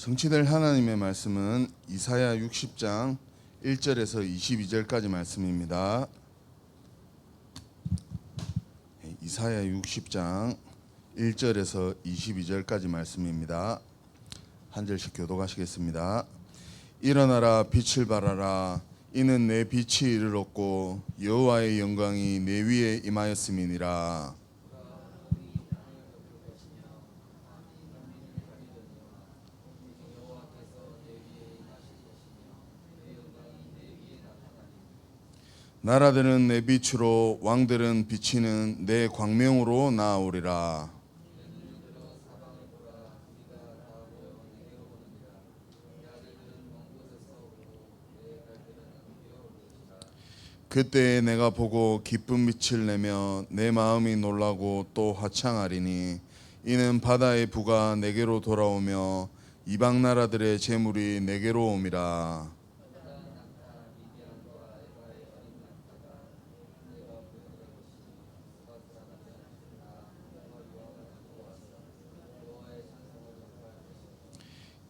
성취될 하나님의 말씀은 이사야 60장 1절에서 22절까지 말씀입니다. 이사야 60장 1절에서 22절까지 말씀입니다. 한 절씩 교독하시겠습니다. 일어나라, 빛을 발하라. 이는 내 빛이 이르렀고 여호와의 영광이 내 위에 임하였음이니라. 나라들은 내 빛으로, 왕들은 비치는 내 광명으로 나아오리라. 그때에 내가 보고 기쁜 빛을 내며 내 마음이 놀라고 또 화창하리니 이는 바다의 부가 내게로 돌아오며 이방 나라들의 재물이 내게로 옴이라.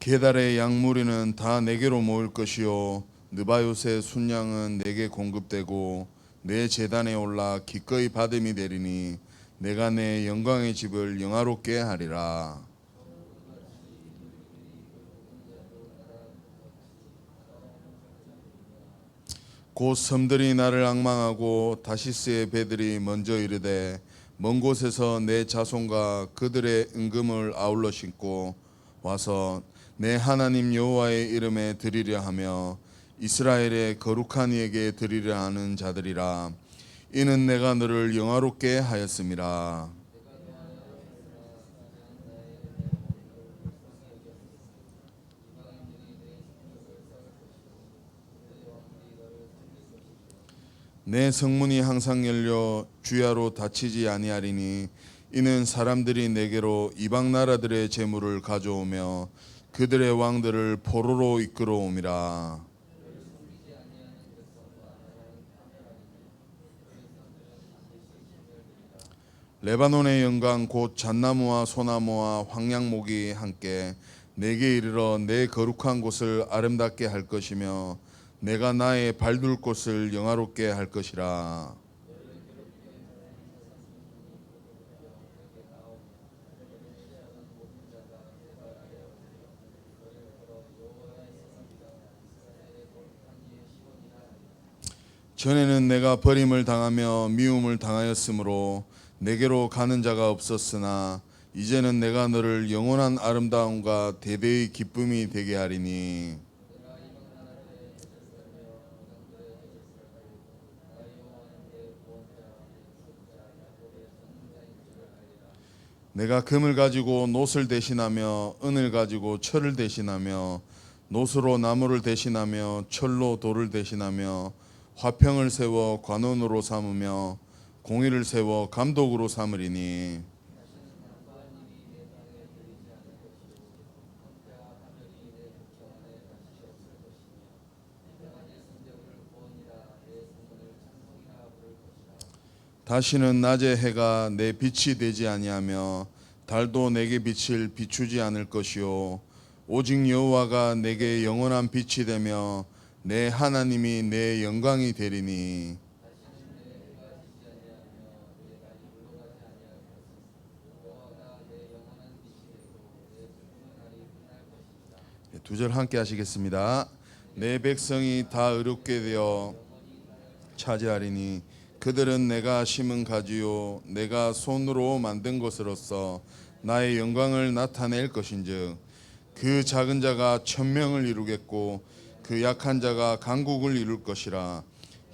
게달의 양무리는 다 내게로 모일 것이요 느바요의 순양은 내게 공급되고 내 제단에 올라 기꺼이 받음이 되리니 내가 내 영광의 집을 영화롭게 하리라. 곧 섬들이 나를 앙망하고 다시스의 배들이 먼저 이르되 먼 곳에서 내 자손과 그들의 은금을 아울러 신고 와서 내 하나님 여호와의 이름에 드리려 하며 이스라엘의 거룩한 이에게 드리려 하는 자들이라. 이는 내가 너를 영화롭게 하였음이라. 내 성문이 항상 열려 주야로 닫히지 아니하리니 이는 사람들이 내게로 이방 나라들의 재물을 가져오며 그들의 왕들을 포로로 이끌어옴이라. 레바논의 영광 곧 잣나무와 소나무와 황량목이 함께 내게 이르러 내 거룩한 곳을 아름답게 할 것이며 내가 나의 발둘 곳을 영화롭게 할 것이라. 전에는 내가 버림을 당하며 미움을 당하였으므로 내게로 가는 자가 없었으나 이제는 내가 너를 영원한 아름다움과 대대의 기쁨이 되게 하리니 내가 금을 가지고 놋을 대신하며 은을 가지고 철을 대신하며 놋으로 나무를 대신하며 철로 돌을 대신하며 화평을 세워 관원으로 삼으며 공의를 세워 감독으로 삼으리니 다시는 낮에 해가 내 빛이 되지 아니하며 달도 내게 빛을 비추지 않을 것이요 오직 여호와가 내게 영원한 빛이 되며 내 하나님이 내 영광이 되리니. 두 절 함께 하시겠습니다. 내 백성이 다 의롭게 되어 차지하리니 그들은 내가 심은 가지요 내가 손으로 만든 것으로서 나의 영광을 나타낼 것인즉 그 작은 자가 천명을 이루겠고 그 약한 자가 강국을 이룰 것이라.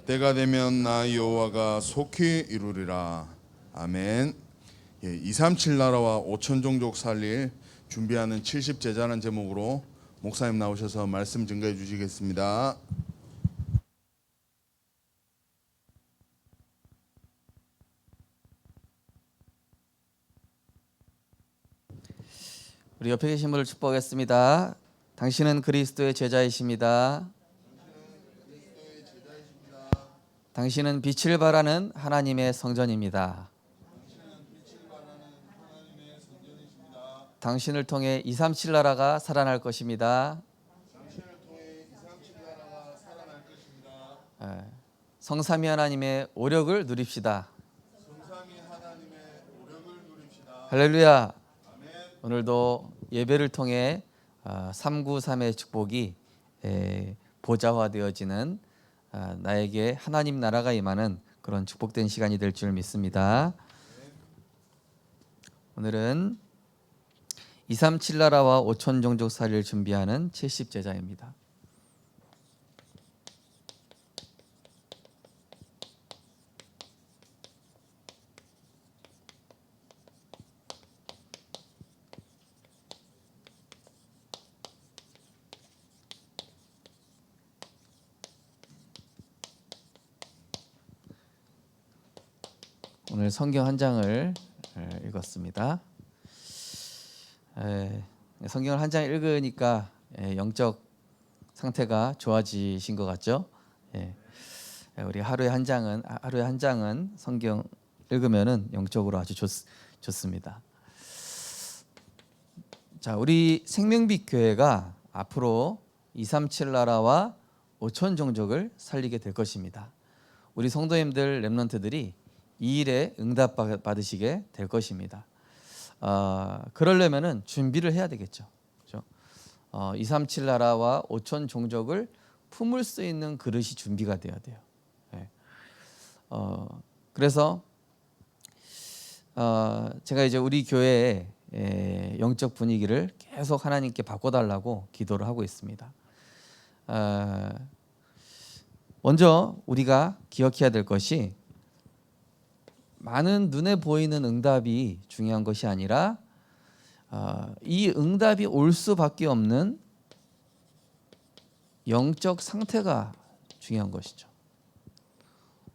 때가 되면 나 여호와가 속히 이루리라. 아멘. 237 나라와 5천 종족 살릴 준비하는 70 제자라는 제목으로 목사님 나오셔서 말씀 증거해 주시겠습니다. 우리 옆에 계신 분을 축복하겠습니다. 당신은 그리스도의 제자이십니다. 당신은 빛을 발하는 하나님의 성전입니다. 당신을 통해 237 나라가 살아날 것입니다. 당신을 통해 237 나라가 살아날 것입니다. 성삼위 하나님의 오력을 누립시다. 성삼위 하나님의 오력을 누립시다. 할렐루야. 아멘. 오늘도 예배를 통해 393의 축복이 보좌화되어지는 나에게 하나님 나라가 임하는 그런 축복된 시간이 될 줄 믿습니다. 오늘은 237 나라와 5천 종족 살이를 준비하는 70제자입니다. 오늘 성경 한 장을 읽었습니다. 성경을 한 장 읽으니까 영적 상태가 좋아지신 것 같죠? 우리 하루에 한 장은 성경 읽으면은 영적으로 아주 좋습니다. 자, 우리 생명빛 교회가 앞으로 237 나라와 5천 종족을 살리게 될 것입니다. 우리 성도님들 렘넌트들이 이 일에 응답 받으시게 될 것입니다. 그러려면은 준비를 해야 되겠죠. 그렇죠? 237 나라와 5천 종족을 품을 수 있는 그릇이 준비가 돼야 돼요. 그래서 제가 이제 우리 교회의 영적 분위기를 계속 하나님께 바꿔달라고 기도를 하고 있습니다. 먼저 우리가 기억해야 될 것이 많은 눈에 보이는 응답이 중요한 것이 아니라 이 응답이 올 수밖에 없는 영적 상태가 중요한 것이죠.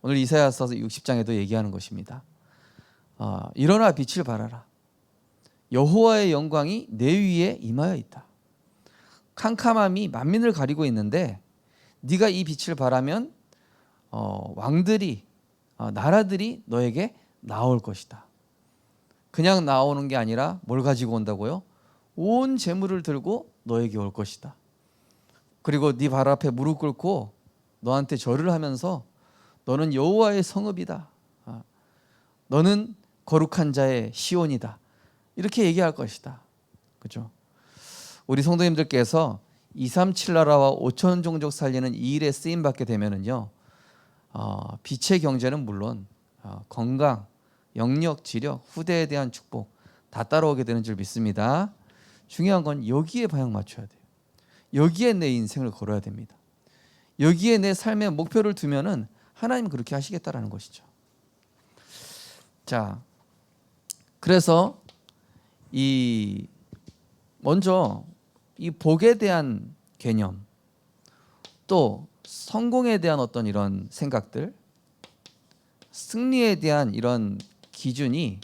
오늘 이사야서 60장에도 얘기하는 것입니다. 일어나 빛을 발하라. 여호와의 영광이 내 위에 임하여 있다. 캄캄함이 만민을 가리고 있는데 네가 이 빛을 발하면 왕들이 나라들이 너에게 나올 것이다. 그냥 나오는 게 아니라 뭘 가지고 온다고요? 온 재물을 들고 너에게 올 것이다. 그리고 네 발 앞에 무릎 꿇고 너한테 절을 하면서 너는 여호와의 성읍이다. 너는 거룩한 자의 시온이다. 이렇게 얘기할 것이다. 그렇죠? 우리 성도님들께서 237 나라와 5천 종족 살리는 이 일에 쓰임 받게 되면은요. 빛의 경제는 물론 건강, 영력, 지력, 후대에 대한 축복 다 따라오게 되는 줄 믿습니다. 중요한 건 여기에 방향 맞춰야 돼요. 여기에 내 인생을 걸어야 됩니다. 여기에 내 삶의 목표를 두면은 하나님 그렇게 하시겠다라는 것이죠. 자, 그래서 먼저 이 복에 대한 개념, 또 성공에 대한 어떤 이런 생각들, 승리에 대한 이런 기준이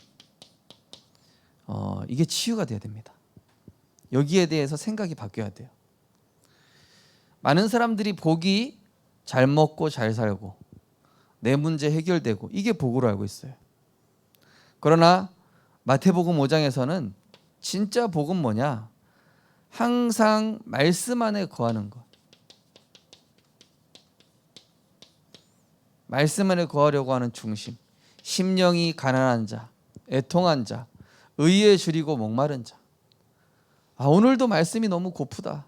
이게 치유가 돼야 됩니다. 여기에 대해서 생각이 바뀌어야 돼요. 많은 사람들이 복이 잘 먹고 잘 살고 내 문제 해결되고 이게 복으로 알고 있어요. 그러나 마태복음 5장에서는 진짜 복은 뭐냐? 항상 말씀 안에 거하는 것. 말씀 안에 거하려고 하는 중심. 심령이 가난한 자, 애통한 자, 의에 줄이고 목마른 자. 오늘도 말씀이 너무 고프다.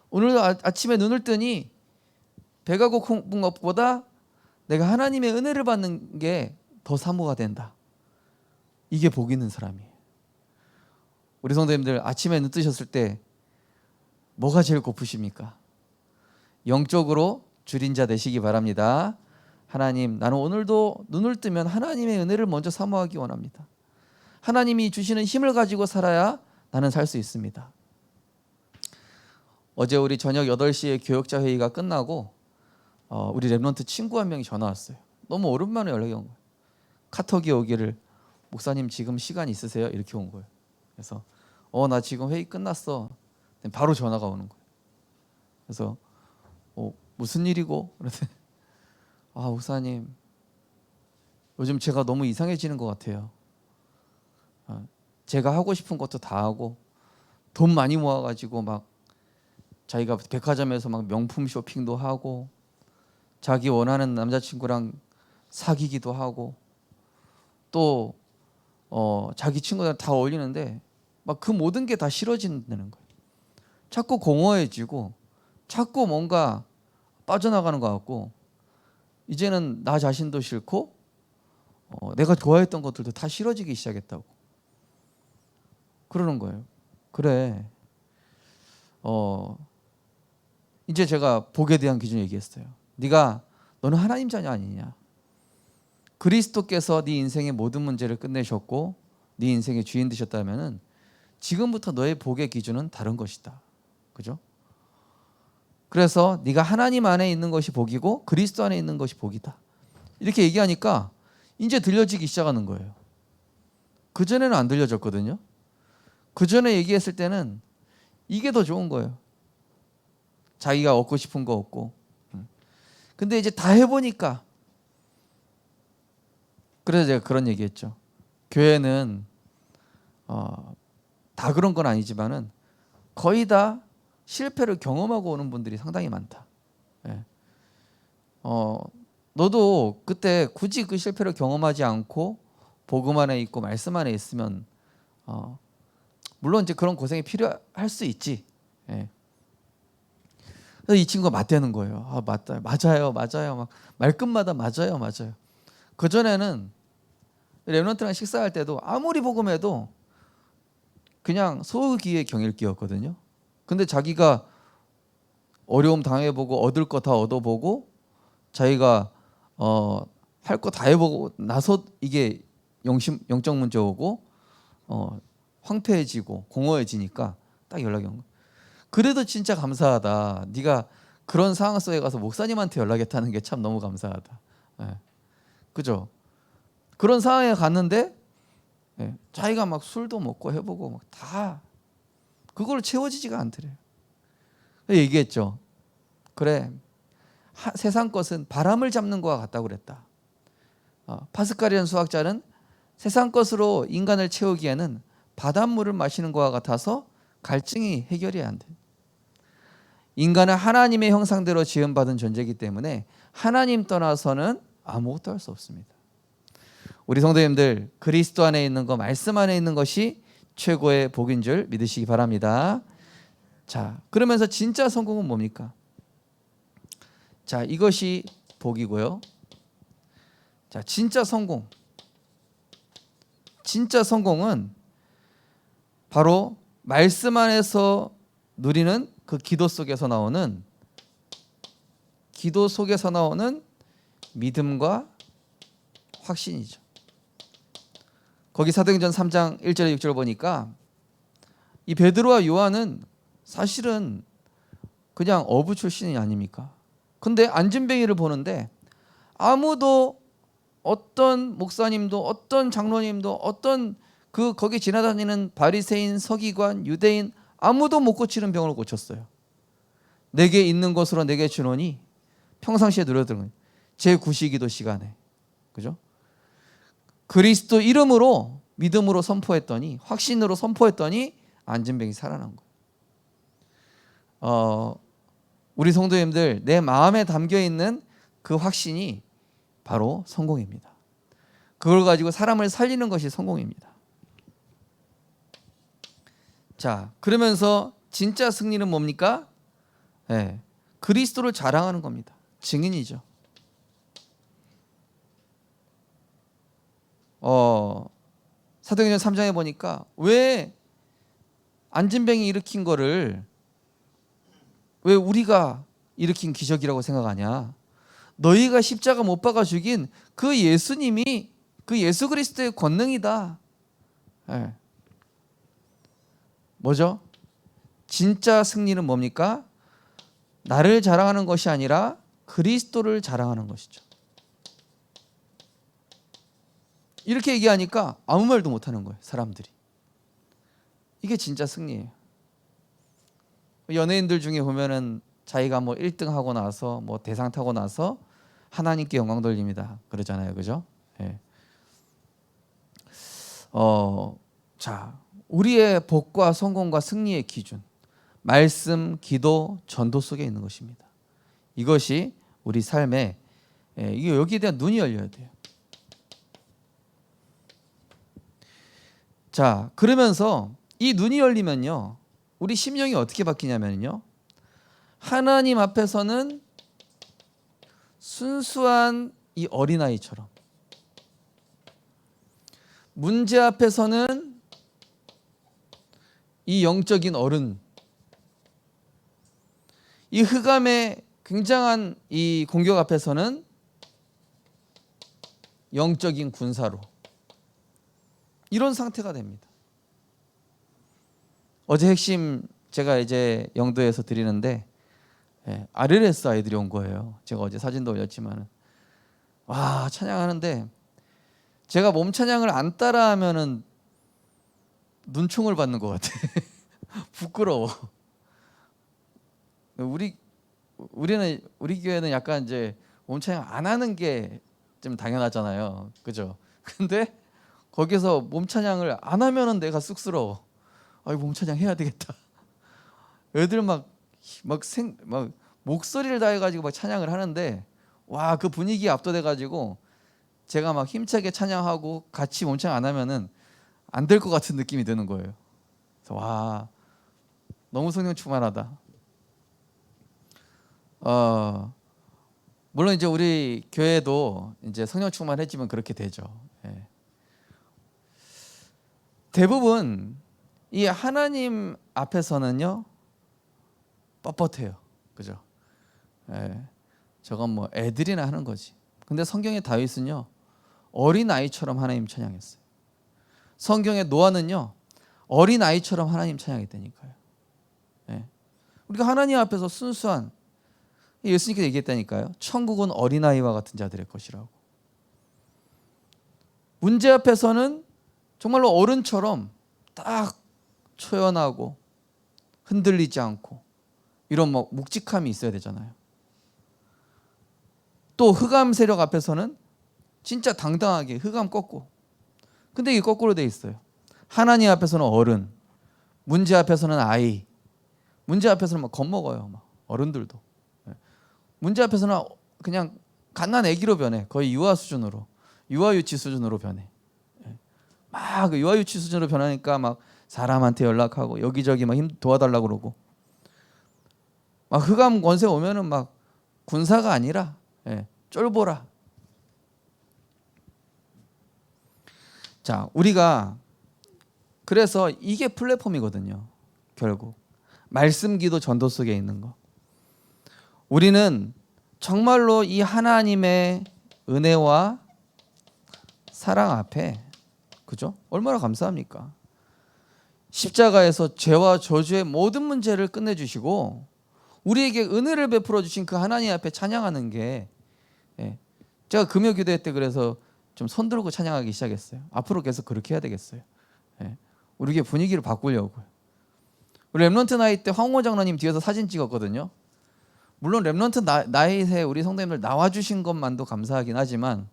오늘도 아침에 눈을 뜨니 배가 고픈 것보다 내가 하나님의 은혜를 받는 게 더 사모가 된다. 이게 복 있는 사람이에요. 우리 성도님들 아침에 눈 뜨셨을 때 뭐가 제일 고프십니까? 영적으로 줄인 자 되시기 바랍니다. 하나님, 나는 오늘도 눈을 뜨면 하나님의 은혜를 먼저 사모하기 원합니다. 하나님이 주시는 힘을 가지고 살아야 나는 살 수 있습니다. 어제 우리 저녁 8시에 교역자 회의가 끝나고 우리 렘넌트 친구 한 명이 전화 왔어요. 너무 오랜만에 연락이 온 거예요. 카톡이 오기를 목사님 지금 시간 있으세요? 이렇게 온 거예요. 그래서 나 지금 회의 끝났어. 바로 전화가 오는 거예요. 그래서 무슨 일이고? 그랬더니 목사님 요즘 제가 너무 이상해지는 것 같아요. 제가 하고 싶은 것도 다 하고 돈 많이 모아가지고 막 자기가 백화점에서 막 명품 쇼핑도 하고 자기 원하는 남자친구랑 사귀기도 하고 또 자기 친구들 다 어울리는데 막 그 모든 게 다 싫어진다는 거예요. 자꾸 공허해지고 자꾸 뭔가 빠져나가는 것 같고 이제는 나 자신도 싫고 내가 좋아했던 것들도 다 싫어지기 시작했다고 그러는 거예요. 그래. 이제 제가 복에 대한 기준 얘기했어요. 너는 하나님 자녀 아니냐? 그리스도께서 네 인생의 모든 문제를 끝내셨고 네 인생의 주인 되셨다면은 지금부터 너의 복의 기준은 다른 것이다. 그죠? 그래서 네가 하나님 안에 있는 것이 복이고 그리스도 안에 있는 것이 복이다. 이렇게 얘기하니까 이제 들려지기 시작하는 거예요. 그전에는 안 들려졌거든요. 그전에 얘기했을 때는 이게 더 좋은 거예요. 자기가 얻고 싶은 거 얻고. 근데 이제 다 해보니까 그래서 제가 그런 얘기했죠. 교회는 다 그런 건 아니지만은 거의 다 실패를 경험하고 오는 분들이 상당히 많다. 예. 너도 그때 굳이 그 실패를 경험하지 않고 복음 안에 있고 말씀 안에 있으면 물론 이제 그런 고생이 필요할 수 있지. 예. 그래서 이 친구가 맞대는 거예요. 맞다, 맞아요. 막 말끝마다 맞아요. 그 전에는 렘넌트랑 식사할 때도 아무리 복음해도 그냥 소기의 경일기였거든요. 근데 자기가 어려움 당해보고 얻을 거 다 얻어보고 자기가 할 거 다 해보고 나서 이게 영적 문제 오고 황폐해지고 공허해지니까 딱 연락이 온 거예요. 그래도 진짜 감사하다. 네가 그런 상황 속에 가서 목사님한테 연락했다는 게 참 너무 감사하다. 예. 그죠? 그런 상황에 갔는데 자기가 막 술도 먹고 해보고 막 다 그걸로 채워지지가 않더래요. 얘기했죠. 그래, 세상 것은 바람을 잡는 것과 같다고 그랬다. 파스칼이라는 수학자는 세상 것으로 인간을 채우기에는 바닷물을 마시는 것과 같아서 갈증이 해결이 안 돼. 인간은 하나님의 형상대로 지음받은 존재이기 때문에 하나님 떠나서는 아무것도 할 수 없습니다. 우리 성도님들 그리스도 안에 있는 것, 말씀 안에 있는 것이 최고의 복인 줄 믿으시기 바랍니다. 자, 그러면서 진짜 성공은 뭡니까? 자, 이것이 복이고요. 자, 진짜 성공은 바로 말씀 안에서 누리는 그 기도 속에서 나오는 믿음과 확신이죠. 거기 사도행전 3장 1절 6절 보니까 이 베드로와 요한은 사실은 그냥 어부 출신이 아닙니까? 근데 안진뱅이를 보는데 아무도 어떤 목사님도 어떤 장로님도 어떤 거기 지나다니는 바리새인, 서기관, 유대인 아무도 못 고치는 병을 고쳤어요. 내게 있는 것으로 내게 주노니 평상시에 누려드는 제9시기도 시간에. 그죠? 그리스도 이름으로 믿음으로 선포했더니 확신으로 선포했더니 안진뱅이 살아난 거예요. 우리 성도님들 내 마음에 담겨 있는 그 확신이 바로 성공입니다. 그걸 가지고 사람을 살리는 것이 성공입니다. 자, 그러면서 진짜 승리는 뭡니까? 그리스도를 자랑하는 겁니다. 증인이죠. 사도행전 3장에 보니까 왜 안진뱅이 일으킨 거를 왜 우리가 일으킨 기적이라고 생각하냐? 너희가 십자가 못 박아 죽인 그 예수님이 그 예수 그리스도의 권능이다. 뭐죠? 진짜 승리는 뭡니까? 나를 자랑하는 것이 아니라 그리스도를 자랑하는 것이죠. 이렇게 얘기하니까 아무 말도 못하는 거예요, 사람들이. 이게 진짜 승리예요. 연예인들 중에 보면은 자기가 뭐 1등 하고 나서 뭐 대상 타고 나서 하나님께 영광 돌립니다. 그러잖아요, 그죠? 자, 우리의 복과 성공과 승리의 기준, 말씀, 기도, 전도 속에 있는 것입니다. 이것이 우리 삶에 이게 여기에 대한 눈이 열려야 돼요. 자, 그러면서 이 눈이 열리면요, 우리 심령이 어떻게 바뀌냐면요, 하나님 앞에서는 순수한 이 어린아이처럼, 문제 앞에서는 이 영적인 어른, 이 흑암의 굉장한 이 공격 앞에서는 영적인 군사로, 이런 상태가 됩니다. 어제 핵심 제가 이제 영도에서 드리는데 RLS 아이들이 온 거예요. 제가 어제 사진도 올렸지만 와, 찬양하는데 제가 몸 찬양을 안 따라하면은 눈총을 받는 것 같아. 부끄러워. 우리 교회는 약간 이제 몸 찬양 안 하는 게 좀 당연하잖아요, 그죠? 근데 거기서 몸 찬양을 안 하면은 내가 쑥스러워. 아, 몸 찬양 해야 되겠다. 애들 막 목소리를 다해가지고 막 찬양을 하는데 와, 그 분위기에 압도돼가지고 제가 막 힘차게 찬양하고 같이 몸 찬양 안 하면은 안 될 것 같은 느낌이 드는 거예요. 그래서 와, 너무 성령 충만하다. 물론 이제 우리 교회도 이제 성령 충만해지면 그렇게 되죠. 예. 대부분 이 하나님 앞에서는요 뻣뻣해요, 그죠? 예. 저건 뭐 애들이나 하는 거지. 근데 성경의 다윗은요 어린 아이처럼 하나님 찬양했어요. 성경의 노아는요 어린 아이처럼 하나님 찬양했다니까요. 예. 우리가 하나님 앞에서 순수한, 예수님께서 얘기했다니까요. 천국은 어린아이와 같은 자들의 것이라고. 문제 앞에서는 정말로 어른처럼 딱 초연하고 흔들리지 않고 이런 뭐 묵직함이 있어야 되잖아요. 또 흑암 세력 앞에서는 진짜 당당하게 흑암 꺾고. 근데 이게 거꾸로 돼 있어요. 하나님 앞에서는 어른, 문제 앞에서는 아이, 문제 앞에서는 막 겁먹어요, 막 어른들도. 문제 앞에서는 그냥 갓난 아기로 변해. 거의 유아 수준으로, 유아 유치 수준으로 변해. 막 유아 유치 수준으로 변하니까 막 사람한테 연락하고 여기저기 막 힘 도와달라고 그러고, 막 흑암 권세 오면은 막 군사가 아니라 쫄보라. 자, 우리가 그래서 이게 플랫폼이거든요. 결국 말씀, 기도, 전도 속에 있는 거. 우리는 정말로 이 하나님의 은혜와 사랑 앞에, 그죠? 얼마나 감사합니까? 십자가에서 죄와 저주의 모든 문제를 끝내주시고 우리에게 은혜를 베풀어 주신 그 하나님 앞에 찬양하는 게, 제가 금요 기도회 때 그래서 좀 손 들고 찬양하기 시작했어요. 앞으로 계속 그렇게 해야 되겠어요. 우리 교회 분위기를 바꾸려고요. 우리 랩런트 나이 때 황호 장로님 뒤에서 사진 찍었거든요. 물론 랩런트 나이에 우리 성도님들 나와주신 것만도 감사하긴 하지만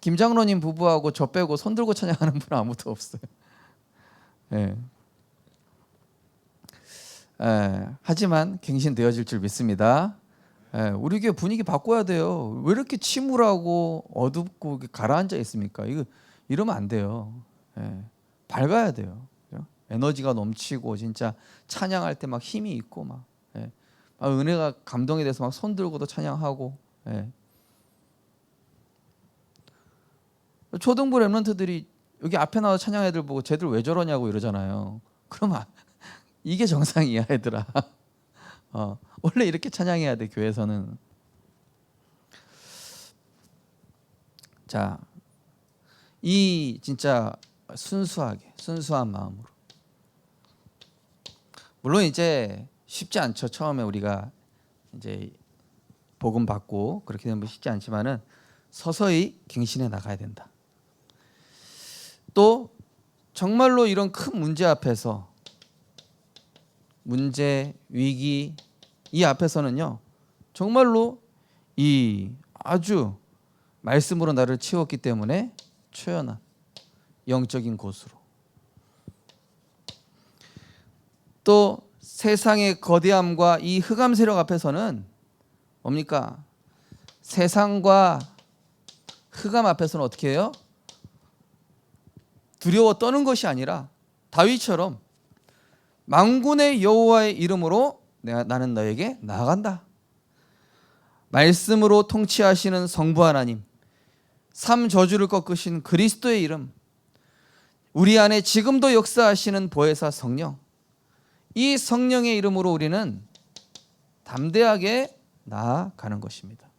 김 장로님 부부하고 저 빼고 손 들고 찬양하는 분은 아무도 없어요. 하지만 갱신되어질 줄 믿습니다. 우리 교회 분위기 바꿔야 돼요. 왜 이렇게 침울하고 어둡고 가라앉아 있습니까? 이러면 안 돼요. 밝아야 돼요. 에너지가 넘치고 진짜 찬양할 때 막 힘이 있고 막 은혜가 감동이 돼서 막 손 들고도 찬양하고. 초등부 랩런트들이 여기 앞에 나와서 찬양 애들 보고 쟤들 왜 저러냐고 이러잖아요. 그러면 이게 정상이야, 얘들아. 원래 이렇게 찬양해야 돼, 교회에서는. 자, 이 진짜 순수한 마음으로. 물론 이제 쉽지 않죠. 처음에 우리가 이제 복음 받고 그렇게 되면 쉽지 않지만은 서서히 갱신해 나가야 된다. 또 정말로 이런 큰 문제 앞에서, 문제, 위기 이 앞에서는요, 정말로 이 아주 말씀으로 나를 채웠기 때문에 초연한 영적인 곳으로, 또 세상의 거대함과 이 흑암 세력 앞에서는 뭡니까? 세상과 흑암 앞에서는 어떻게 해요? 두려워 떠는 것이 아니라 다윗처럼 만군의 여호와의 이름으로 나는 너에게 나아간다. 말씀으로 통치하시는 성부 하나님, 삼 저주를 꺾으신 그리스도의 이름, 우리 안에 지금도 역사하시는 보혜사 성령, 이 성령의 이름으로 우리는 담대하게 나아가는 것입니다.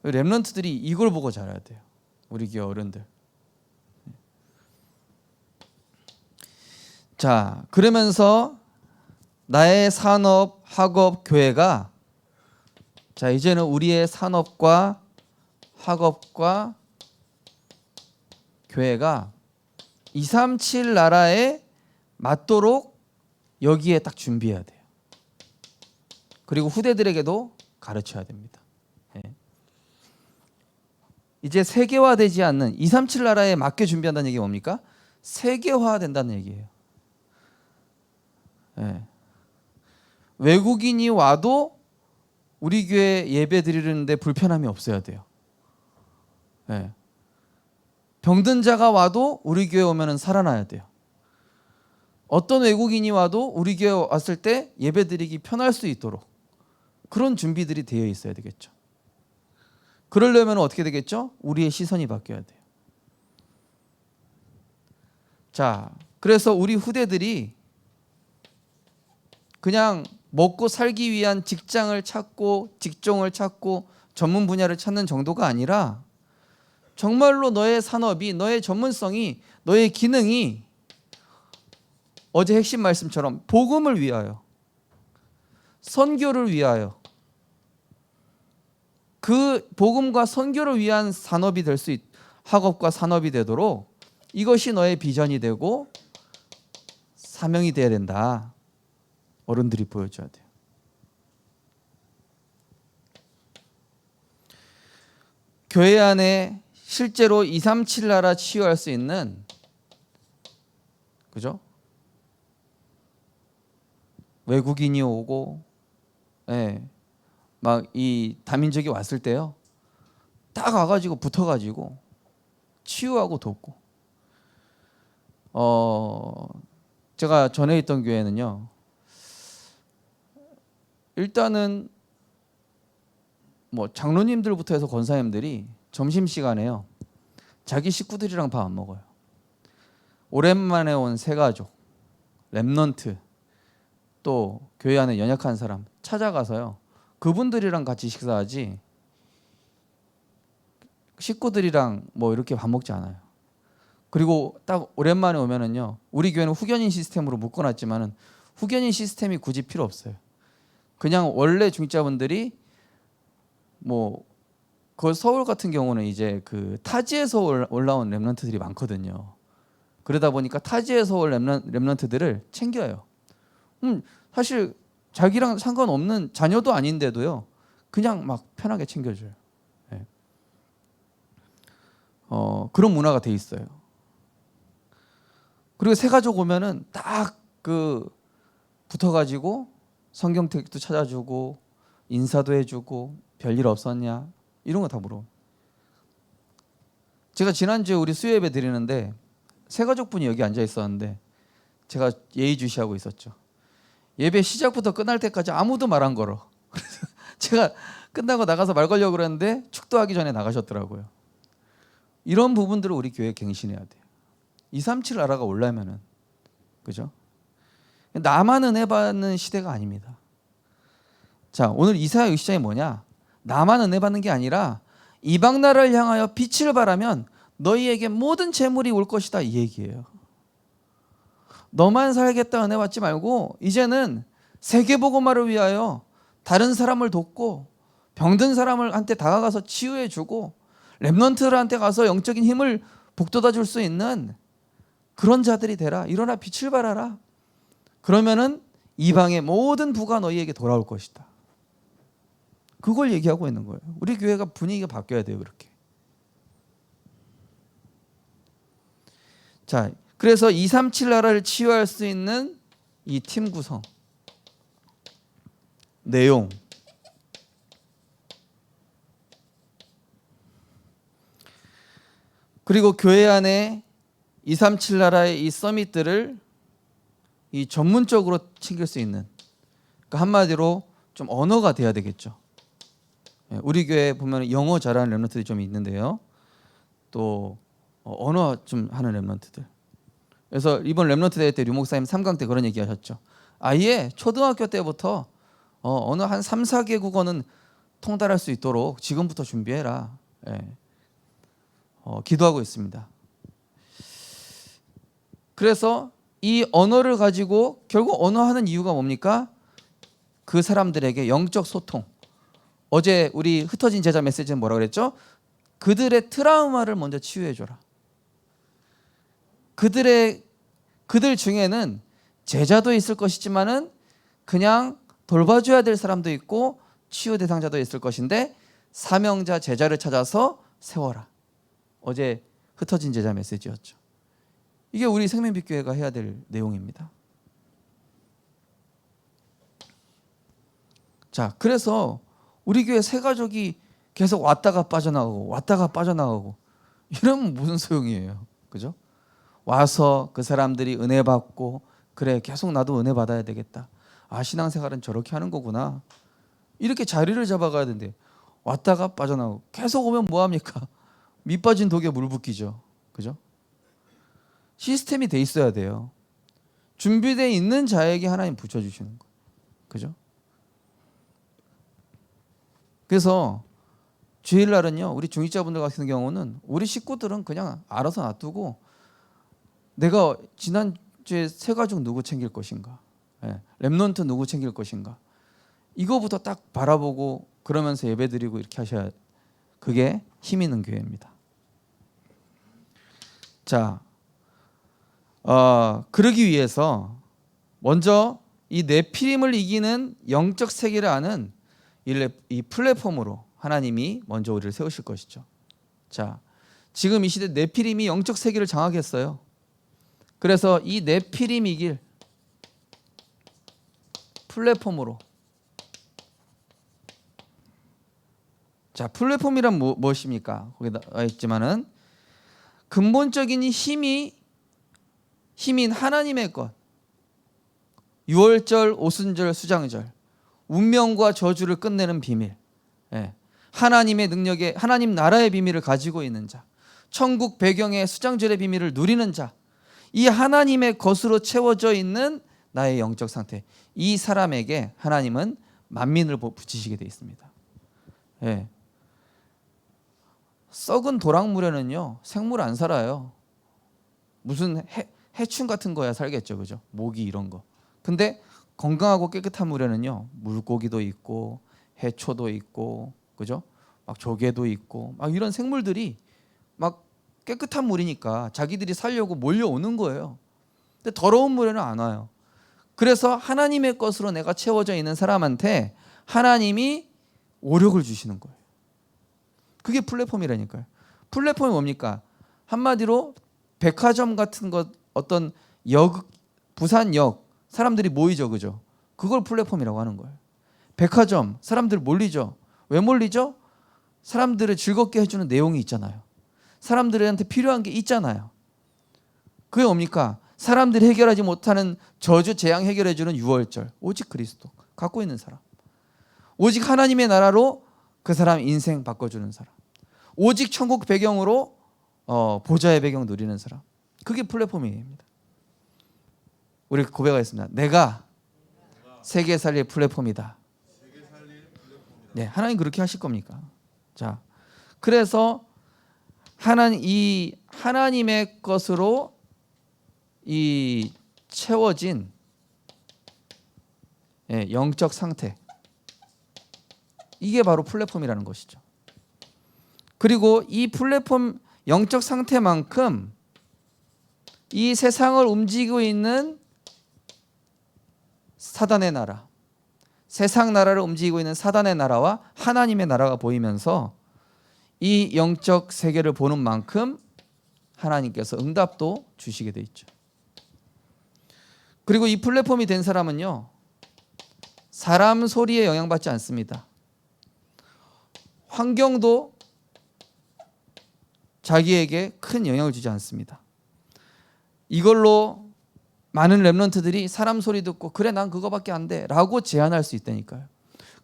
렘넌트들이 이걸 보고 자라야 돼요. 우리 교회 어른들. 자, 그러면서 나의 산업, 학업, 교회가, 자, 이제는 우리의 산업과 학업과 교회가 237 나라에 맞도록 여기에 딱 준비해야 돼요. 그리고 후대들에게도 가르쳐야 됩니다. 이제 세계화되지 않는 237 나라에 맞게 준비한다는 얘기가 뭡니까? 세계화된다는 얘기예요. 외국인이 와도 우리 교회 예배 드리는데 불편함이 없어야 돼요. 병든 자가 와도 우리 교회 오면은 살아나야 돼요. 어떤 외국인이 와도 우리 교회 왔을 때 예배 드리기 편할 수 있도록 그런 준비들이 되어 있어야 되겠죠. 그러려면 어떻게 되겠죠? 우리의 시선이 바뀌어야 돼요. 자, 그래서 우리 후대들이 그냥 먹고 살기 위한 직장을 찾고 직종을 찾고 전문 분야를 찾는 정도가 아니라 정말로 너의 산업이, 너의 전문성이, 너의 기능이 어제 핵심 말씀처럼 복음을 위하여, 선교를 위하여, 그 복음과 선교를 위한 산업이 될 수 학업과 산업이 되도록 이것이 너의 비전이 되고 사명이 돼야 된다. 어른들이 보여줘야 돼요. 교회 안에 실제로 237 나라 치유할 수 있는, 그죠? 외국인이 오고, 막 이 다민족이 왔을 때요, 딱 와가지고 붙어가지고 치유하고 돕고. 제가 전에 있던 교회는요, 일단은 뭐 장로님들부터 해서 권사님들이 점심시간에요 자기 식구들이랑 밥 안 먹어요. 오랜만에 온 새가족, 렘넌트, 또 교회 안에 연약한 사람 찾아가서요 그분들이랑 같이 식사하지 식구들이랑 뭐 이렇게 밥 먹지 않아요. 그리고 딱 오랜만에 오면은요, 우리 교회는 후견인 시스템으로 묶어놨지만은 후견인 시스템이 굳이 필요 없어요. 그냥 원래 중직자분들이 뭐 그 서울 같은 경우는 이제 그 타지에서 올라온 렘넌트들이 많거든요. 그러다 보니까 타지에서 올 렘넌트들을 챙겨요. 사실 자기랑 상관없는 자녀도 아닌데도요, 그냥 막 편하게 챙겨줘요. 그런 문화가 돼 있어요. 그리고 새 가족 오면은 딱 그 붙어가지고 성경 text도 찾아주고 인사도 해주고 별일 없었냐 이런 거 다 물어. 제가 지난주에 우리 수요 예배 드리는데 새 가족분이 여기 앉아 있었는데 제가 예의주시하고 있었죠. 예배 시작부터 끝날 때까지 아무도 말 안 걸어. 그래서 제가 끝나고 나가서 말 걸려고 그랬는데 축도하기 전에 나가셨더라고요. 이런 부분들을 우리 교회에 갱신해야 돼요. 237 나라가 오려면은, 그죠? 나만 은혜 받는 시대가 아닙니다. 자, 오늘 이사야 6장이 뭐냐? 나만 은혜 받는 게 아니라 이방 나라를 향하여 빛을 발하면 너희에게 모든 재물이 올 것이다, 이 얘기예요. 너만 살겠다 은혜 받지 말고 이제는 세계 복음화를 위하여 다른 사람을 돕고 병든 사람한테 다가가서 치유해 주고 렘넌트들한테 가서 영적인 힘을 북돋아 줄 수 있는 그런 자들이 되라. 일어나 빛을 발하라. 그러면은 이방의 모든 부가 너희에게 돌아올 것이다. 그걸 얘기하고 있는 거예요. 우리 교회가 분위기가 바뀌어야 돼요, 그렇게. 자, 그래서 237 나라를 치유할 수 있는 이 팀 구성, 내용, 그리고 교회 안에 237 나라의 이 서밋들을 이 전문적으로 챙길 수 있는, 그러니까 한마디로 좀 언어가 돼야 되겠죠. 우리 교회 보면 영어 잘하는 랩런트들이 좀 있는데요. 또 언어 좀 하는 랩런트들. 그래서 이번 랩런트 대회 때 류 목사님 3강 때 그런 얘기 하셨죠. 아예 초등학교 때부터 어느 한 3, 4개 국어는 통달할 수 있도록 지금부터 준비해라. 기도하고 있습니다. 그래서 이 언어를 가지고 결국 언어하는 이유가 뭡니까? 그 사람들에게 영적 소통. 어제 우리 흩어진 제자 메시지는 뭐라고 그랬죠? 그들의 트라우마를 먼저 치유해 줘라. 그들 중에는 제자도 있을 것이지만은 그냥 돌봐줘야 될 사람도 있고 치유 대상자도 있을 것인데 사명자 제자를 찾아서 세워라. 어제 흩어진 제자 메시지였죠. 이게 우리 생명빛교회가 해야 될 내용입니다. 자, 그래서 우리 교회 새 가족이 계속 왔다가 빠져나가고 이러면 무슨 소용이에요, 그죠? 와서 그 사람들이 은혜 받고 그래 계속 나도 은혜 받아야 되겠다. 아, 신앙생활은 저렇게 하는 거구나. 이렇게 자리를 잡아가야 되는데 왔다가 빠져나가고 계속 오면 뭐 합니까? 밑 빠진 독에 물 붓기죠, 그죠? 시스템이 돼 있어야 돼요. 준비되어 있는 자에게 하나님 붙여주시는 거예요, 그죠? 그래서 주일날은요, 우리 중직자분들 같은 경우는 우리 식구들은 그냥 알아서 놔두고 내가 지난주에 새 가족 누구 챙길 것인가, 랩넌트 누구 챙길 것인가, 이거부터 딱 바라보고 그러면서 예배드리고 이렇게 하셔야 그게 힘 있는 교회입니다. 자, 그러기 위해서 먼저 이 네피림을 이기는 영적 세계를 아는 이 플랫폼으로 하나님이 먼저 우리를 세우실 것이죠. 자, 지금 이 시대 네피림이 영적 세계를 장악했어요. 그래서 이 네피림 이길 플랫폼으로, 자, 플랫폼이란 무엇입니까? 거기 나와 있지만은 근본적인 힘인 하나님의 것, 유월절, 오순절, 수장절, 운명과 저주를 끝내는 비밀, 하나님의 능력에 하나님 나라의 비밀을 가지고 있는 자, 천국 배경의 수장절의 비밀을 누리는 자, 이 하나님의 것으로 채워져 있는 나의 영적 상태, 이 사람에게 하나님은 만민을 붙이시게 되어 있습니다. 썩은 도랑물에는요 생물 안 살아요. 무슨 해충 같은 거야 살겠죠, 그죠? 모기 이런 거. 근데 건강하고 깨끗한 물에는요 물고기도 있고 해초도 있고, 그죠? 막 조개도 있고 막 이런 생물들이 막 깨끗한 물이니까 자기들이 살려고 몰려오는 거예요. 근데 더러운 물에는 안 와요. 그래서 하나님의 것으로 내가 채워져 있는 사람한테 하나님이 오력을 주시는 거예요. 그게 플랫폼이라니까요. 플랫폼이 뭡니까? 한마디로 백화점 같은 것, 어떤 부산역 사람들이 모이죠, 그죠? 그걸 플랫폼이라고 하는 거예요. 백화점 사람들 몰리죠. 왜 몰리죠? 사람들을 즐겁게 해주는 내용이 있잖아요. 사람들한테 필요한 게 있잖아요. 그게 뭡니까? 사람들이 해결하지 못하는 저주 재앙 해결해주는 유월절, 오직 그리스도 갖고 있는 사람, 오직 하나님의 나라로 그 사람 인생 바꿔주는 사람, 오직 천국 배경으로 보좌의 배경 누리는 사람, 그게 플랫폼입니다. 우리 고백하겠습니다. 내가 세계 살릴 플랫폼이다. 네, 하나님 그렇게 하실 겁니까? 자, 그래서 이 하나님의 것으로 이 채워진 영적 상태, 이게 바로 플랫폼이라는 것이죠. 그리고 이 플랫폼 영적 상태만큼 이 세상을 움직이고 있는 사단의 나라, 세상 나라를 움직이고 있는 사단의 나라와 하나님의 나라가 보이면서 이 영적 세계를 보는 만큼 하나님께서 응답도 주시게 돼 있죠. 그리고 이 플랫폼이 된 사람은요, 사람 소리에 영향받지 않습니다. 환경도 자기에게 큰 영향을 주지 않습니다. 이걸로 많은 렘넌트들이 사람 소리 듣고 그래 난 그거밖에 안 돼 라고 제안할 수 있다니까요.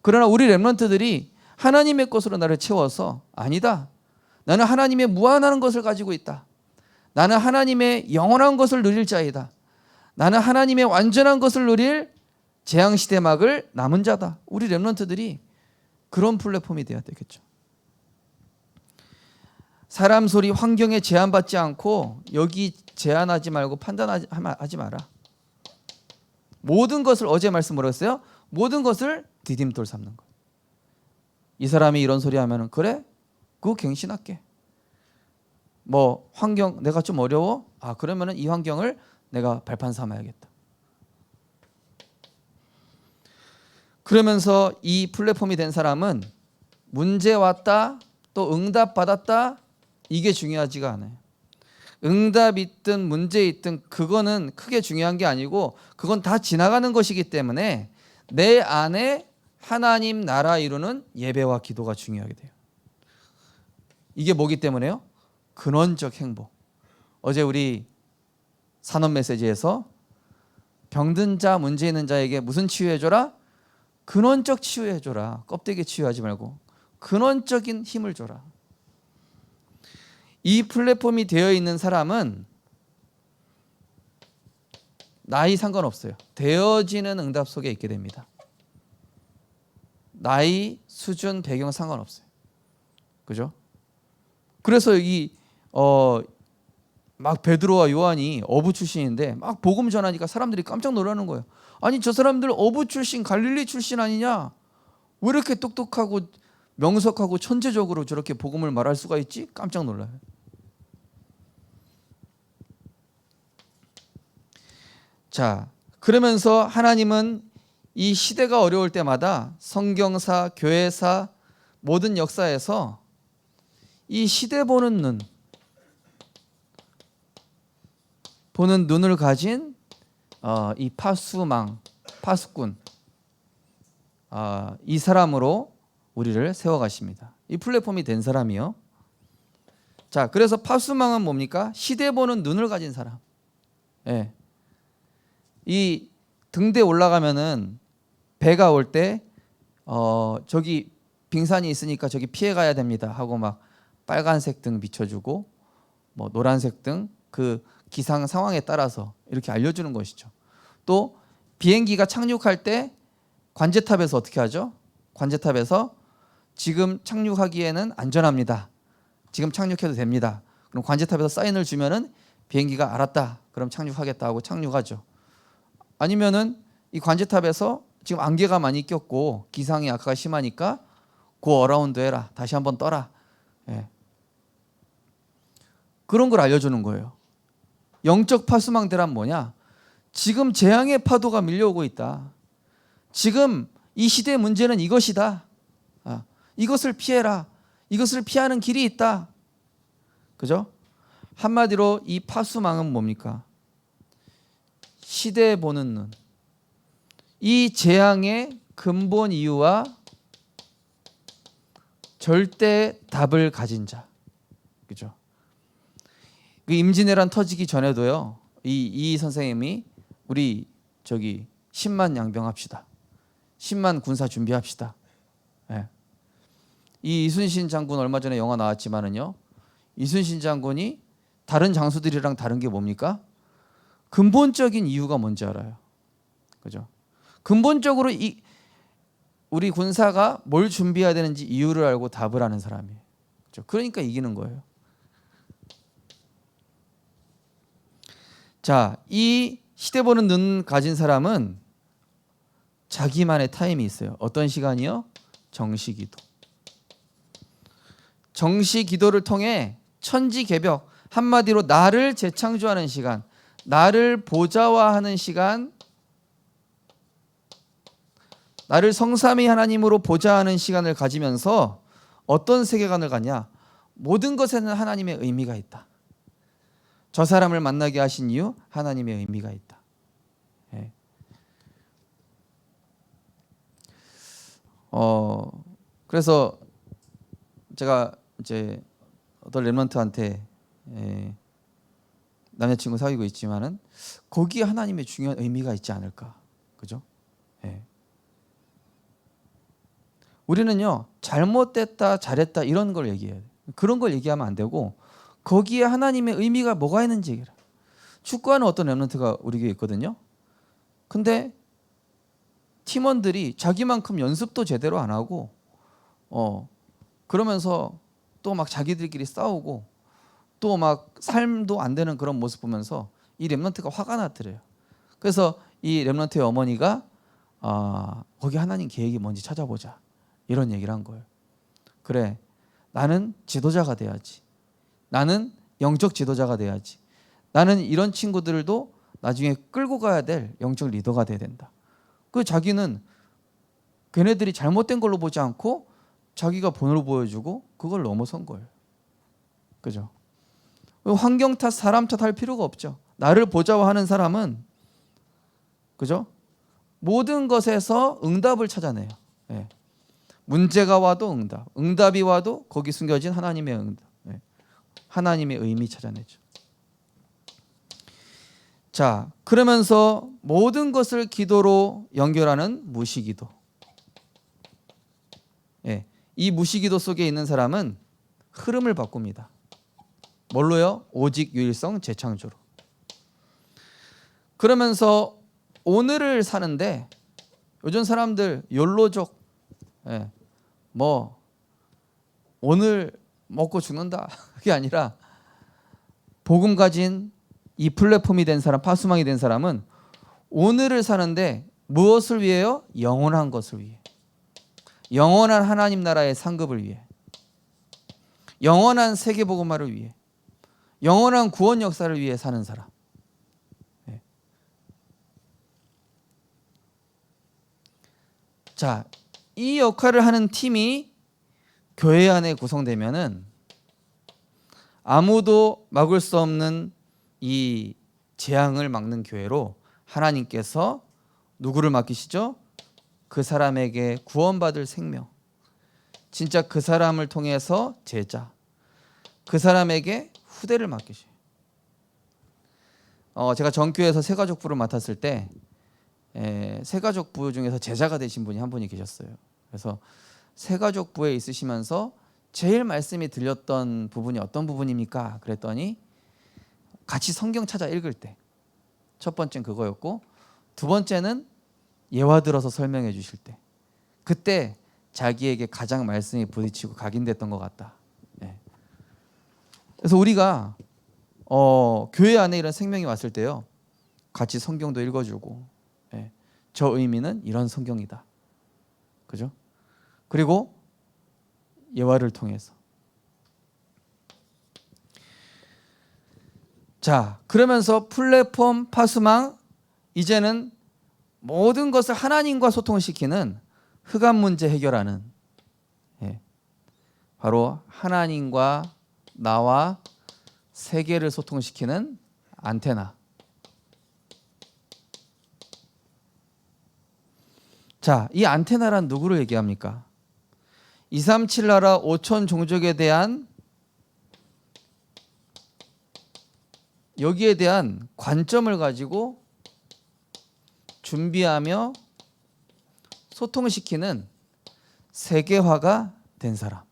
그러나 우리 렘넌트들이 하나님의 것으로 나를 채워서 아니다, 나는 하나님의 무한한 것을 가지고 있다, 나는 하나님의 영원한 것을 누릴 자이다, 나는 하나님의 완전한 것을 누릴 재앙시대 막을 남은 자다. 우리 렘넌트들이 그런 플랫폼이 되어야 되겠죠. 사람 소리, 환경에 제한받지 않고 여기 제한하지 말고 판단하지 마라. 모든 것을, 어제 말씀 뭐랬어요? 모든 것을 디딤돌 삼는 거. 이 사람이 이런 소리 하면은 그래? 그거 갱신할게. 뭐 환경 내가 좀 어려워? 아 그러면은 이 환경을 내가 발판 삼아야겠다. 그러면서 이 플랫폼이 된 사람은 문제 왔다 또 응답 받았다 이게 중요하지가 않아요. 응답 있든 문제 있든 그거는 크게 중요한 게 아니고 그건 다 지나가는 것이기 때문에 내 안에 하나님 나라 이루는 예배와 기도가 중요하게 돼요. 이게 뭐기 때문에요? 근원적 행복. 어제 우리 산업 메시지에서 병든 자, 문제 있는 자에게 무슨 치유해줘라? 근원적 치유해줘라. 껍데기 치유하지 말고 근원적인 힘을 줘라. 이 플랫폼이 되어 있는 사람은 나이 상관없어요. 되어지는 응답 속에 있게 됩니다. 나이, 수준, 배경 상관없어요. 그죠? 그래서 막 베드로와 요한이 어부 출신인데 막 복음 전하니까 사람들이 깜짝 놀라는 거예요. 아니 저 사람들 어부 출신, 갈릴리 출신 아니냐? 왜 이렇게 똑똑하고 명석하고 천재적으로 저렇게 복음을 말할 수가 있지? 깜짝 놀라요. 자, 그러면서 하나님은 이 시대가 어려울 때마다 성경사, 교회사, 모든 역사에서 이 시대 보는 눈을 가진 이 파수꾼 이 사람으로 우리를 세워가십니다. 이 플랫폼이 된 사람이요. 자, 그래서 파수망은 뭡니까? 시대 보는 눈을 가진 사람. 예. 이 등대 올라가면은 배가 올 때 저기 빙산이 있으니까 저기 피해 가야 됩니다 하고 막 빨간색 등 비춰주고 뭐 노란색 등 그 기상 상황에 따라서 이렇게 알려주는 것이죠. 또 비행기가 착륙할 때 관제탑에서 어떻게 하죠? 관제탑에서 지금 착륙하기에는 안전합니다. 지금 착륙해도 됩니다. 그럼 관제탑에서 사인을 주면은 비행기가 알았다. 그럼 착륙하겠다 하고 착륙하죠. 아니면은 이 관제탑에서 지금 안개가 많이 꼈고 기상이 악화가 심하니까 고 어라운드 해라. 다시 한번 떠라. 예. 그런 걸 알려주는 거예요. 영적 파수망대란 뭐냐? 지금 재앙의 파도가 밀려오고 있다. 지금 이 시대의 문제는 이것이다. 이것을 피해라. 이것을 피하는 길이 있다. 그죠? 한마디로 이 파수망은 뭡니까? 시대에 보는 눈. 이 재앙의 근본 이유와 절대 답을 가진 자. 그죠? 그 임진왜란 터지기 전에도요. 이 선생님이 우리 저기 10만 양병합시다. 10만 군사 준비합시다. 네. 이 이순신 장군 얼마 전에 영화 나왔지만은요. 이순신 장군이 다른 장수들이랑 다른 게 뭡니까? 근본적인 이유가 뭔지 알아요. 그죠? 근본적으로 우리 군사가 뭘 준비해야 되는지 이유를 알고 답을 하는 사람이에요. 그죠? 그러니까 이기는 거예요. 자, 이 시대 보는 눈 가진 사람은 자기만의 타임이 있어요. 어떤 시간이요? 정시기도. 정시기도를 통해 천지개벽, 한마디로 나를 재창조하는 시간, 나를 보좌화하는 시간, 나를 성삼위 하나님으로 보좌하는 시간을 가지면서 어떤 세계관을 갖냐? 모든 것에는 하나님의 의미가 있다. 저 사람을 만나게 하신 이유 하나님의 의미가 있다. 예. 그래서 제가 이제 어떤 렘넌트한테 남자친구 사귀고 있지만은 거기에 하나님의 중요한 의미가 있지 않을까, 그죠? 예. 우리는요 잘못됐다 잘했다 이런 걸 얘기해야 돼. 그런 걸 얘기하면 안 되고 거기에 하나님의 의미가 뭐가 있는지 얘기해라. 축구하는 어떤 렘넌트가 우리 교회에 있거든요. 근데 팀원들이 자기만큼 연습도 제대로 안 하고 그러면서 또 막 자기들끼리 싸우고 또 막 삶도 안 되는 그런 모습 보면서 이 렘넌트가 화가 났더래요. 그래서 이 렘넌트의 어머니가 거기 하나님 계획이 뭔지 찾아보자 이런 얘기를 한 거예요. 그래, 나는 지도자가 돼야지. 나는 영적 지도자가 돼야지. 나는 이런 친구들도 나중에 끌고 가야 될 영적 리더가 돼야 된다. 그 자기는 걔네들이 잘못된 걸로 보지 않고 자기가 본으로 보여주고 그걸 넘어선 거예요. 그죠? 환경 탓, 사람 탓할 필요가 없죠. 나를 보자고 하는 사람은 그죠? 모든 것에서 응답을 찾아내요. 예. 문제가 와도 응답, 응답이 와도 거기 숨겨진 하나님의 응답, 예. 하나님의 의미 찾아내죠. 자, 그러면서 모든 것을 기도로 연결하는 무시기도. 예. 이 무시기도 속에 있는 사람은 흐름을 바꿉니다. 뭘로요? 오직 유일성 재창조로. 그러면서 오늘을 사는데 요즘 사람들 욜로족, 예, 뭐 오늘 먹고 죽는다 그게 아니라 복음 가진 이 플랫폼이 된 사람, 파수망이 된 사람은 오늘을 사는데 무엇을 위해요? 영원한 것을 위해, 영원한 하나님 나라의 상급을 위해, 영원한 세계 복음화를 위해, 영원한 구원 역사를 위해 사는 사람. 네. 자, 이 역할을 하는 팀이 교회 안에 구성되면은 아무도 막을 수 없는 이 재앙을 막는 교회로 하나님께서 누구를 맡기시죠? 그 사람에게 구원받을 생명, 진짜 그 사람을 통해서 제자, 그 사람에게 후대를 맡기셔요. 제가 전교에서 새가족부를 맡았을 때 새가족부 중에서 제자가 되신 분이 한 분이 계셨어요. 그래서 새가족부에 있으시면서 제일 말씀이 들렸던 부분이 어떤 부분입니까? 그랬더니 같이 성경 찾아 읽을 때 첫 번째는 그거였고, 두 번째는 예화 들어서 설명해 주실 때, 그때 자기에게 가장 말씀이 부딪히고 각인됐던 것 같다. 그래서 우리가 교회 안에 이런 생명이 왔을 때요, 같이 성경도 읽어주고, 저 의미는 이런 성경이다, 그죠? 그리고 예화를 통해서. 자, 그러면서 플랫폼 파수망, 이제는 모든 것을 하나님과 소통시키는 흑암 문제 해결하는, 바로 하나님과 나와 세계를 소통시키는 안테나. 자, 이 안테나란 누구를 얘기합니까? 237 나라 5천 종족에 대한, 여기에 대한 관점을 가지고 준비하며 소통시키는 세계화가 된 사람.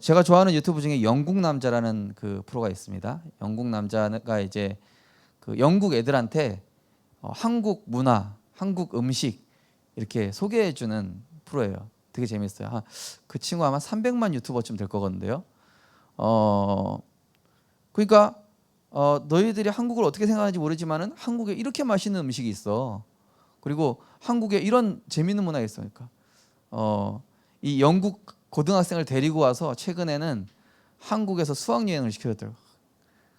제가 좋아하는 유튜브 중에 영국 남자라는 그 프로가 있습니다. 영국 남자가 이제 그 영국 애들한테 한국 문화, 한국 음식 이렇게 소개해주는 프로예요. 되게 재밌어요. 그 친구 아마 300만 유튜버쯤 될 거거든요. 그러니까 너희들이 한국을 어떻게 생각하는지 모르지만은 한국에 이렇게 맛있는 음식이 있어. 그리고 한국에 이런 재밌는 문화가 있어. 그러니까 이 영국 고등학생을 데리고 와서 최근에는 한국에서 수학여행을 시켜줬더라고.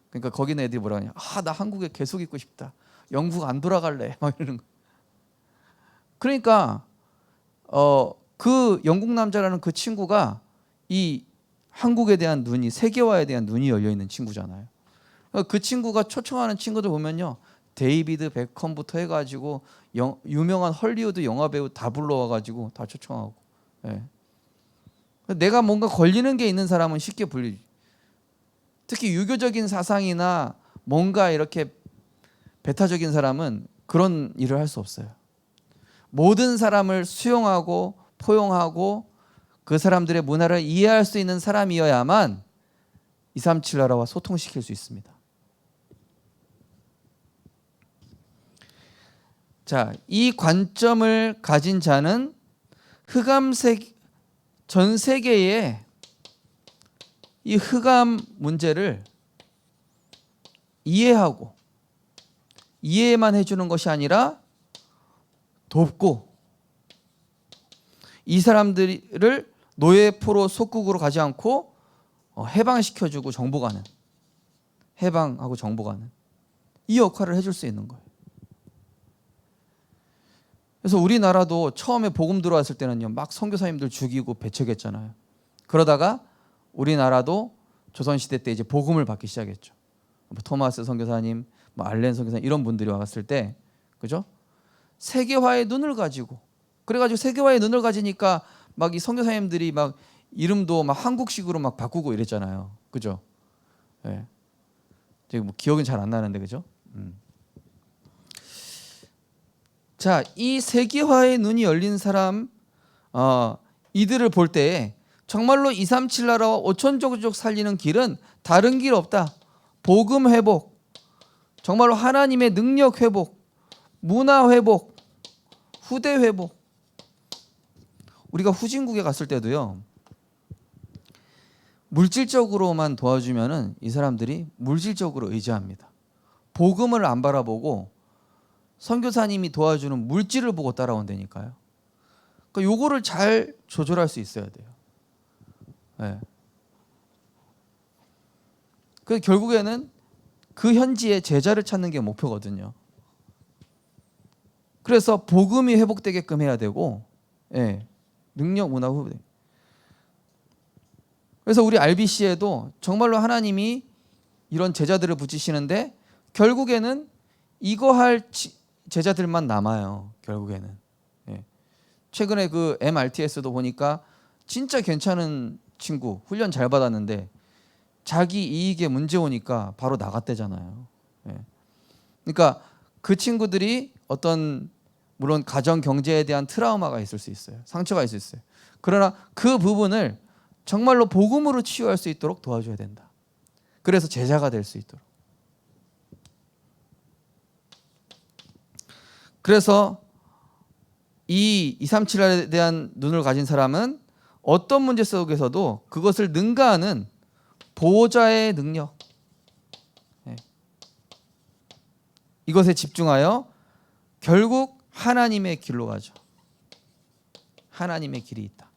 그러니까 거기 있는 애들이 뭐라 하냐, 나 한국에 계속 있고 싶다, 영국 안 돌아갈래, 막 이러는 거. 그러니까 그 영국 남자라는 그 친구가 이 한국에 대한 눈이, 세계화에 대한 눈이 열려 있는 친구잖아요. 그 친구가 초청하는 친구들 보면요, 데이비드 베컴부터 해가지고 유명한 헐리우드 영화 배우 다 불러와가지고 다 초청하고. 예. 내가 뭔가 걸리는 게 있는 사람은 쉽게 불리지. 특히 유교적인 사상이나 뭔가 이렇게 배타적인 사람은 그런 일을 할 수 없어요. 모든 사람을 수용하고 포용하고 그 사람들의 문화를 이해할 수 있는 사람이어야만 237 나라와 소통시킬 수 있습니다. 자, 이 관점을 가진 자는 전 세계의 이 흑암 문제를 이해하고 이해만 해주는 것이 아니라 돕고 이 사람들을 노예포로 속국으로 가지 않고 해방시켜주고 정복하는, 해방하고 정복하는 이 역할을 해줄 수 있는 거예요. 그래서 우리나라도 처음에 복음 들어왔을 때는요, 막 선교사님들 죽이고 배척했잖아요. 그러다가 우리나라도 조선시대 때 이제 복음을 받기 시작했죠. 토마스 선교사님, 알렌 선교사님 이런 분들이 왔을 때, 그죠? 세계화의 눈을 가지고, 그래가지고 세계화의 눈을 가지니까 막 이 선교사님들이 막 이름도 막 한국식으로 막 바꾸고 이랬잖아요. 그죠? 예. 지금 뭐 기억은 잘 안 나는데, 그죠? 자, 이 세계화의 눈이 열린 사람, 이들을 볼 때에 정말로 237 나라와 5천 종족 살리는 길은 다른 길 없다. 복음 회복, 정말로 하나님의 능력 회복, 문화 회복, 후대 회복. 우리가 후진국에 갔을 때도요, 물질적으로만 도와주면은 이 사람들이 물질적으로 의지합니다. 복음을 안 바라보고 선교사님이 도와주는 물질을 보고 따라온다니까요. 그러니까 요거를 잘 조절할 수 있어야 돼요. 네. 그 결국에는 그 현지에 제자를 찾는 게 목표거든요. 그래서 복음이 회복되게끔 해야 되고, 예, 능력 문화 후대. 그래서 우리 RBC에도 정말로 하나님이 이런 제자들을 붙이시는데 결국에는 이거 할 제자들만 남아요. 결국에는. 예. 최근에 그 MRTS도 보니까 진짜 괜찮은 친구, 훈련 잘 받았는데 자기 이익에 문제 오니까 바로 나갔대잖아요. 예. 그러니까 그 친구들이 어떤 물론 가정 경제에 대한 트라우마가 있을 수 있어요. 상처가 있을 수 있어요. 그러나 그 부분을 정말로 복음으로 치유할 수 있도록 도와줘야 된다. 그래서 제자가 될 수 있도록. 그래서 이 237에 대한 눈을 가진 사람은 어떤 문제 속에서도 그것을 능가하는 보호자의 능력, 이것에 집중하여 결국 하나님의 길로 가죠. 하나님의 길이 있다.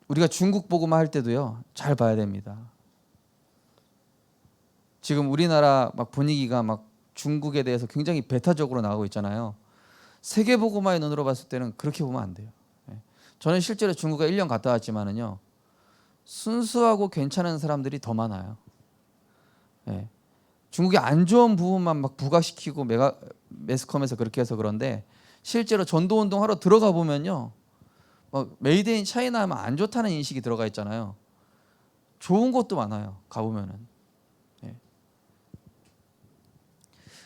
우리가 중국 복음 할 때도요, 잘 봐야 됩니다. 지금 우리나라 막 분위기가 막 중국에 대해서 굉장히 배타적으로 나오고 있잖아요. 세계 복음화의 눈으로 봤을 때는 그렇게 보면 안 돼요. 저는 실제로 중국에 1년 갔다 왔지만은요, 순수하고 괜찮은 사람들이 더 많아요. 중국의 안 좋은 부분만 막 부각시키고 매스컴에서 그렇게 해서 그런데 실제로 전도운동 하러 들어가 보면요, 메이드 인 차이나 하면 안 좋다는 인식이 들어가 있잖아요. 좋은 것도 많아요. 가보면은.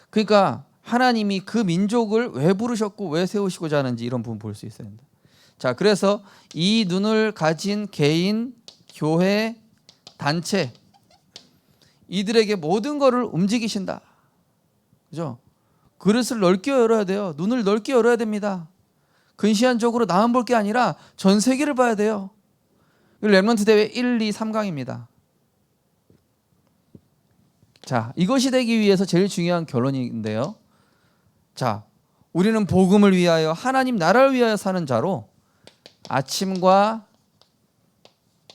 그러니까 하나님이 그 민족을 왜 부르셨고 왜 세우시고자 하는지 이런 부분 볼 수 있어야 된다. 자, 그래서 이 눈을 가진 개인, 교회, 단체 이들에게 모든 것을 움직이신다. 그죠? 그릇을 넓게 열어야 돼요. 눈을 넓게 열어야 됩니다. 근시안적으로 나만 볼 게 아니라 전 세계를 봐야 돼요. 렘넌트 대회 1, 2, 3강입니다. 자, 이것이 되기 위해서 제일 중요한 결론인데요. 자, 우리는 복음을 위하여 하나님 나라를 위하여 사는 자로 아침과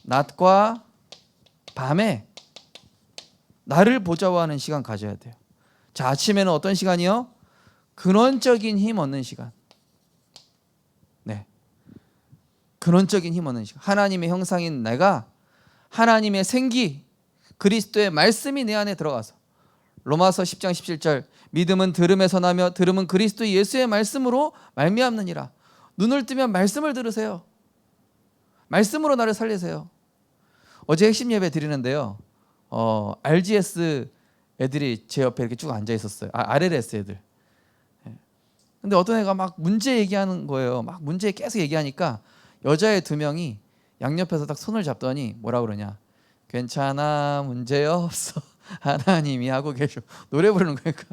낮과 밤에 나를 보좌하는 시간 가져야 돼요. 자, 아침에는 어떤 시간이요? 근원적인 힘 얻는 시간. 네. 근원적인 힘 얻는 시간. 하나님의 형상인 내가 하나님의 생기 그리스도의 말씀이 내 안에 들어가서 로마서 10장 17절 믿음은 들음에서 나며 들음은 그리스도 예수의 말씀으로 말미암느니라. 눈을 뜨면 말씀을 들으세요. 말씀으로 나를 살리세요. 어제 핵심 예배 드리는데요. RGS 애들이 제 옆에 이렇게 쭉 앉아 있었어요. RLS 애들. 근데 어떤 애가 막 문제 얘기하는 거예요. 막 문제 계속 얘기하니까 여자애 2명이 양옆에서 딱 손을 잡더니 뭐라 그러냐. 괜찮아, 문제 없어. 하나님이 하고 계셔. 노래 부르는 거니까.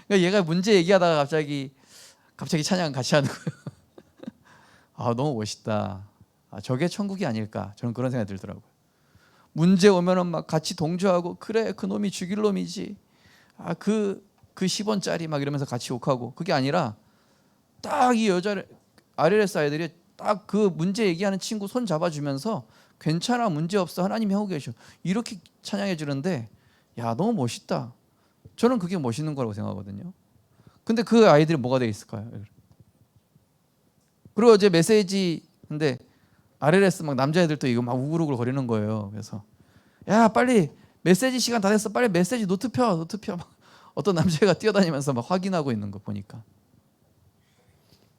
그러니까 얘가 문제 얘기하다가 갑자기 찬양 같이 하는 거예요. 너무 멋있다. 저게 천국이 아닐까. 저는 그런 생각이 들더라고요. 문제 오면은 막 같이 동조하고 그래 그 놈이 죽일 놈이지. 그 10원짜리 막 이러면서 같이 욕하고 그게 아니라 딱 이 여자를 RLS 아이들이 딱 그 문제 얘기하는 친구 손 잡아주면서 괜찮아 문제 없어 하나님이 하고 계셔 이렇게 찬양해 주는데 야 너무 멋있다. 저는 그게 멋있는 거라고 생각하거든요. 근데 그 아이들이 뭐가 돼 있을까요? 그리고 어제 메시지 근데 RLS 막 남자애들도 이거 막 우글우글 거리는 거예요. 그래서 야 빨리 메시지 시간 다 됐어. 빨리 메시지 노트 펴. 막 어떤 남자애가 뛰어다니면서 막 확인하고 있는 거 보니까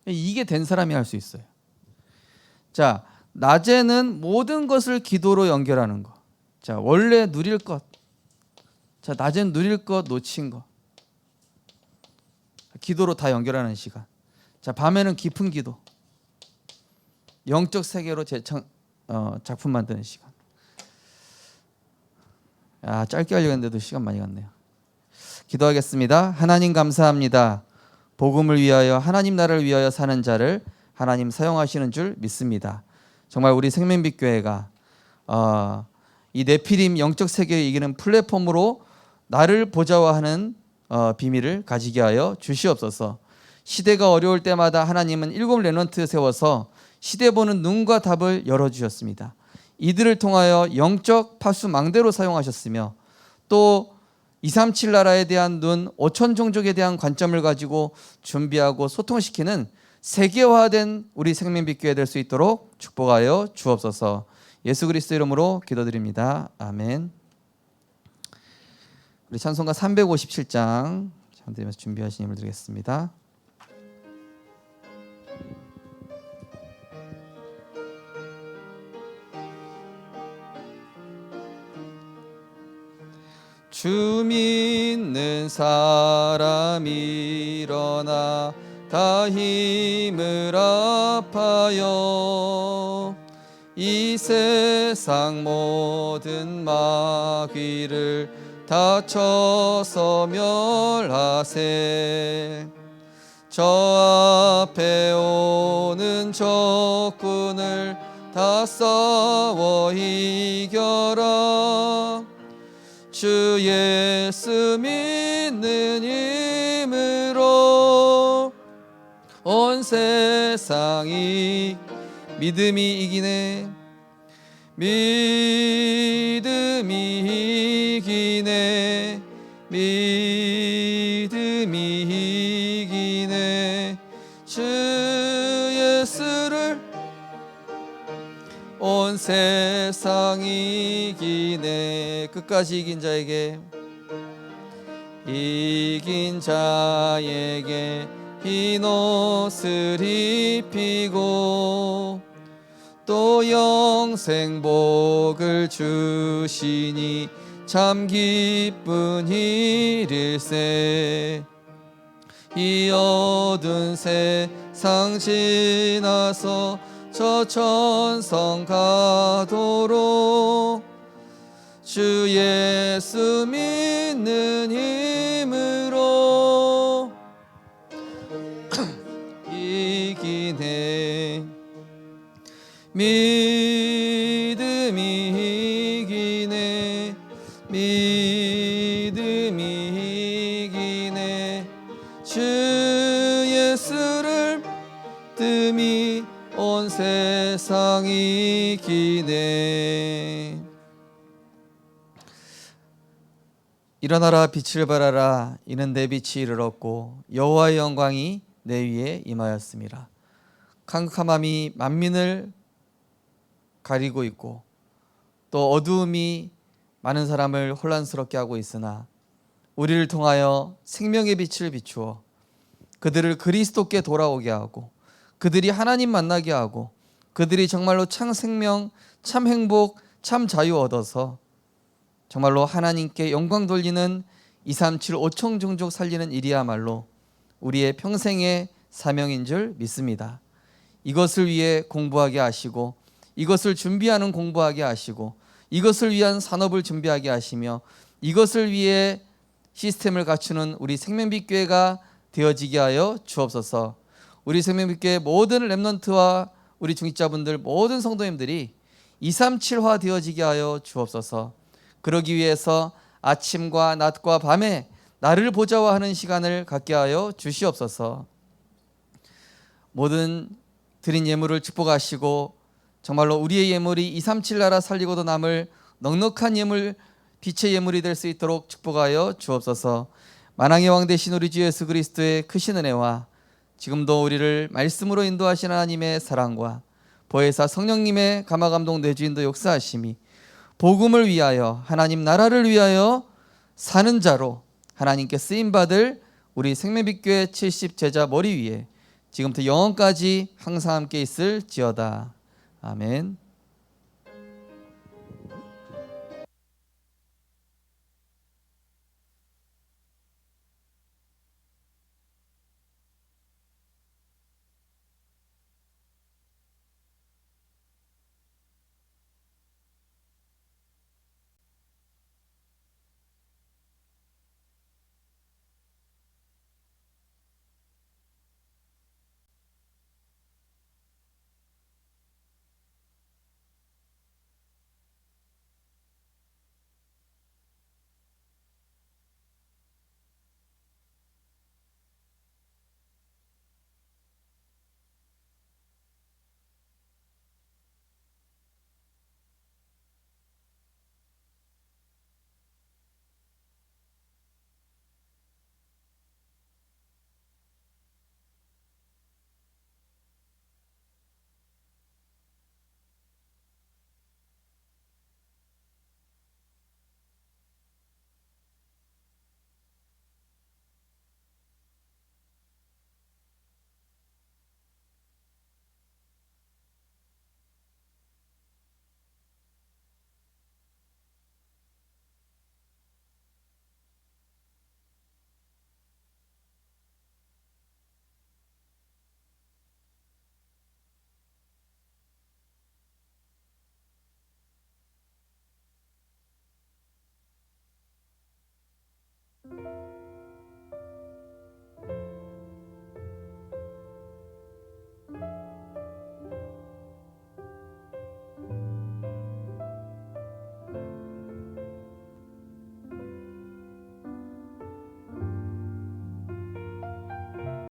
이게 된 사람이 할 수 있어요. 자, 낮에는 모든 것을 기도로 연결하는 거. 자, 원래 누릴 것. 자, 낮엔 누릴 것 놓친 거. 기도로 다 연결하는 시간. 자, 밤에는 깊은 기도. 영적 세계로 작품 만드는 시간. 짧게 하려고 했는데도 시간 많이 갔네요. 기도하겠습니다. 하나님 감사합니다. 복음을 위하여 하나님 나라를 위하여 사는 자를 하나님 사용하시는 줄 믿습니다. 정말 우리 생명빛 교회가 이 네피림 영적 세계를 이기는 플랫폼으로 나를 보좌화하는 비밀을 가지게 하여 주시옵소서. 시대가 어려울 때마다 하나님은 7 렘넌트 세워서 시대 보는 눈과 답을 열어주셨습니다. 이들을 통하여 영적 파수망대로 사용하셨으며 또 237 나라에 대한 눈, 5천 종족에 대한 관점을 가지고 준비하고 소통시키는 세계화된 우리 생명빛 교회 될 수 있도록 축복하여 주옵소서. 예수 그리스도 이름으로 기도드립니다. 아멘. 우리 찬송가 357장 찬드리면서 준비하신 힘을 드리겠습니다. 주 믿는 사람 일어나 다 힘을 합하여 이 세상 모든 마귀를 다 쳐서 멸하세. 저 앞에 오는 적군을 다 싸워 이겨라. 주 예수 믿는 힘으로 온 세상이 믿음이 이기네. 믿음이 이기네. 믿음이 이기네. 주 예수를 온 세상이 이기네. 끝까지 이긴 자에게 흰 옷을 입히고 또 영생복을 주시니 참 기쁜 일일세. 이 어두운 세상 지나서 저 천성 가도록 주 예수 믿는 힘으로 이기네. 믿음이 이기네. 믿음이 이기네. 주 예수를 믿음이 온 세상이 이기네. 일어나라 빛을 발하라. 이는 내 빛이 이르렀고 여호와의 영광이 내 위에 임하였음이라. 캄캄함이 만민을 가리고 있고 또 어두움이 많은 사람을 혼란스럽게 하고 있으나 우리를 통하여 생명의 빛을 비추어 그들을 그리스도께 돌아오게 하고 그들이 하나님 만나게 하고 그들이 정말로 참 생명, 참 행복, 참 자유 얻어서 정말로 하나님께 영광 돌리는 237 5천 종족 살리는 일이야말로 우리의 평생의 사명인 줄 믿습니다. 이것을 위해 공부하게 하시고 이것을 준비하는 공부하게 하시고 이것을 위한 산업을 준비하게 하시며 이것을 위해 시스템을 갖추는 우리 생명빛 교회가 되어지게 하여 주옵소서. 우리 생명빛 교회 모든 렘넌트와 우리 중직자분들 모든 성도님들이 237화 되어지게 하여 주옵소서. 그러기 위해서 아침과 낮과 밤에 나를 보자와 하는 시간을 갖게 하여 주시옵소서. 모든 드린 예물을 축복하시고 정말로 우리의 예물이 237 나라 살리고도 남을 넉넉한 예물, 빛의 예물이 될 수 있도록 축복하여 주옵소서. 만왕의 왕 되신 우리 주 예수 그리스도의 크신 은혜와 지금도 우리를 말씀으로 인도하신 하나님의 사랑과 보혜사 성령님의 감화감동 내주인도 역사하심이 복음을 위하여 하나님 나라를 위하여 사는 자로 하나님께 쓰임받을 우리 생명빛교회 70 제자 머리 위에 지금부터 영원까지 항상 함께 있을지어다. 아멘.